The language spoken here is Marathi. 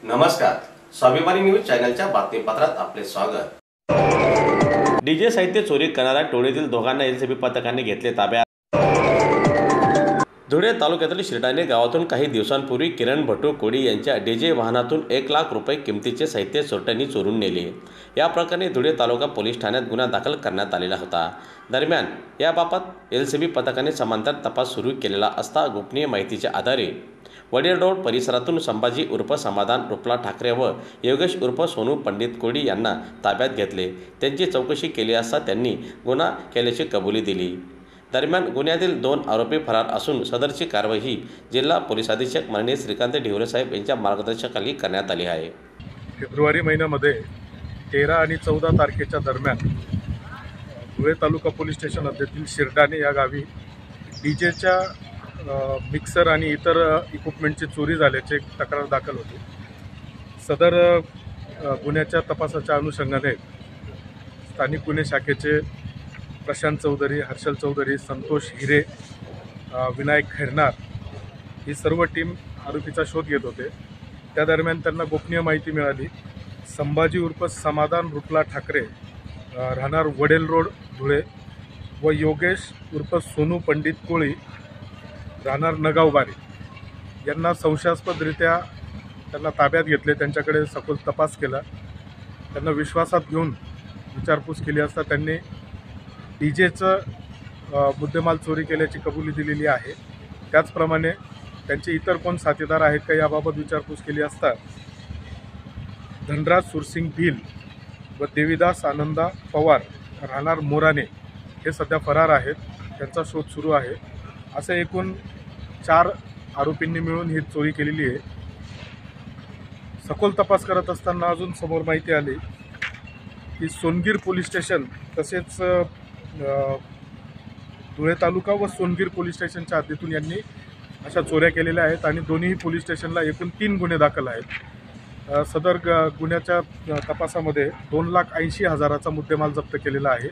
नमस्कार, स्वाभिमानी न्यूज चॅनलच्या बातमीपत्रात आपले स्वागत। डीजे साहित्य चोरी करणाऱ्या टोळीतील दोघांना एलसीबी पथकाने घेतले ताब्यात। धुळे तालुक्यातील शिरडाणे गावातून काही दिवसांपूर्वी किरण भटू कोडी यांच्या डीजे वाहनातून 1 लाख रुपये किमतीचे साहित्य चोरट्यांनी चोरून नेले। या प्रकरणी धुळे तालुका पोलीस ठाण्यात गुन्हा दाखल करण्यात आलेला होता। दरम्यान याबाबत एलसीबी पथकाने समांतर तपास सुरू केलेला असता गोपनीय माहितीच्या आधारे वडील रोड परिसरातून संभाजी उर्फ समाधान रुपला ठाकरे व योगेश उर्फ सोनू पंडित कोडी यांना ताब्यात घेतले। त्यांची चौकशी केली असता त्यांनी गुन्हा केल्याची कबुली दिली। दरम्यान गुन्ह्यातील 2 आरोपी फरार असून सदरची कारवाई जिल्हा पोलीस अधीक्षक माननीय श्रीकांत ढिवरे साहेब यांच्या मार्गदर्शनाखाली करण्यात आली आहे। फेब्रुवारी महिन्यामध्ये 13 आणि 14 तारखेच्या दरम्यान धुळे तालुका पोलीस स्टेशन हद्दीतील शिरडाणे या गावी डीजेच्या मिक्सर आणि इतर इक्विपमेंटची चोरी झाल्याची तक्रार दाखल होती। सदर गुन्ह्याच्या तपासाच्या अनुषंगाने स्थानिक गुन्हे शाखेचे प्रशांत चौधरी, हर्षल चौधरी, संतोष हिरे, विनायक खैरनार ही सर्व टीम आरोपीचा शोध घेत होते। त्या दरम्यान त्यांना गोपनीय माहिती मिळाली। संभाजी उर्फ समाधान रुपला ठाकरे राहणार वडेल रोड धुळे व योगेश उर्फ सोनू पंडित कोळी राहणार नगावबारी यांना संशयास्पदरित्या त्यांना ताब्यात घेतले। त्यांच्याकडे सखोल तपास केला। त्यांना विश्वासात घेऊन विचारपूस केली असता त्यांनी डीजेचं मुद्देमाल चोरी केल्याची कबुली दिलेली आहे। त्याचप्रमाणे त्यांचे इतर कोण साथीदार आहेत का याबाबत विचारपूस केली असता धनराज सुरसिंग भील व देवीदास आनंदा पवार राहणार मोराणे हे सध्या फरार आहेत। त्यांचा शोध सुरू आहे। असे एकूण 4 आरोपींनी मिळून ही चोरी केलेली आहे। सखोल तपास करत असताना अजून समोर माहिती आली की सोनगीर पोलीस स्टेशन तसेच धुळे तालुका व सोनगीर पोलीस स्टेशनच्या हद्दीतून यांनी अशा चोऱ्या केलेल्या आहेत आणि दोन्ही पोलीस स्टेशनला एकूण 3 गुन्हे दाखल आहेत। सदर गुन्ह्याच्या तपासामध्ये 2,80,000चा मुद्देमाल जप्त केलेला आहे।